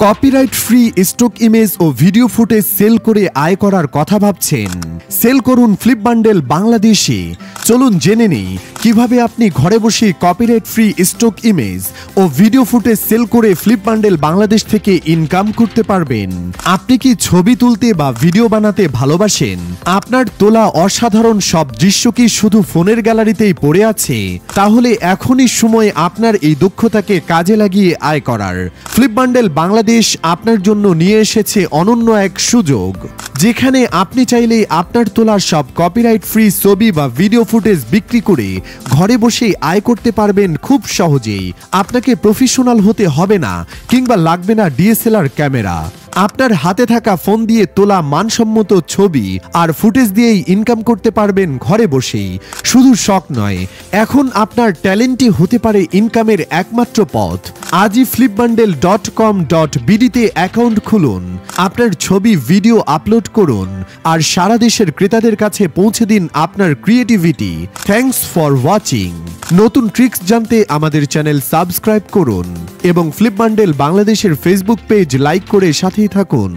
Copyright free stock image ও video footage sell করে আয় করার কথা ভাবছেন? সেল করুন ফ্লিপ বান্ডেল বাংলাদেশে। চলুন জেনে নেই কিভাবে আপনি ঘরে বসে কপিরাইট ফ্রি স্টক ইমেজ ও ভিডিও ফুটেজ সেল করে ফ্লিপ বান্ডেল বাংলাদেশ থেকে ইনকাম করতে পারবেন। আপনি কি ছবি তুলতে বা ভিডিও বানাতে ভালোবাসেন? আপনার তোলা অসাধারণ সব দৃশ্য কি শুধু ফোনের গ্যালারিতেই পড়ে আছে? তাহলে এখনই সময় আপনার এই দক্ষতাকে কাজে লাগিয়ে আয় করার। ফ্লিপ বান্ডেল বাংলাদেশ আপনার জন্য নিয়ে এসেছে অনন্য এক সুযোগ, যেখানে আপনি চাইলে আপনার তোলা সব কপিরাইট ফ্রি ছবি বা ভিডিও ফুটেজ বিক্রি করে ঘরে বসে আয় করতে পারবেন খুব সহজেই। আপনাকে প্রফেশনাল হতে হবে না, কিংবা লাগবে না ডিএসএলআর ক্যামেরা। আপনার হাতে থাকা ফোন দিয়ে তোলা মানসম্মত ছবি আর ফুটেজ দিয়েই ইনকাম করতে পারবেন ঘরে বসেই। শুধু শখ নয়, এখন আপনার ট্যালেন্টই হতে পারে ইনকামের একমাত্র পথ। আজই flipbundle.com.bd তে অ্যাকাউন্ট খুলুন, আপনার ছবি ভিডিও আপলোড করুন আর সারা দেশের ক্রেতাদের কাছে পৌঁছে দিন আপনার ক্রিয়েটিভিটি। Thanks for watching. নতুন ট্রিক্স জানতে আমাদের চ্যানেল সাবস্ক্রাইব করুন এবং ফ্লিপ বান্ডেল বাংলাদেশের ফেসবুক পেজ লাইক করে সাথেই থাকুন।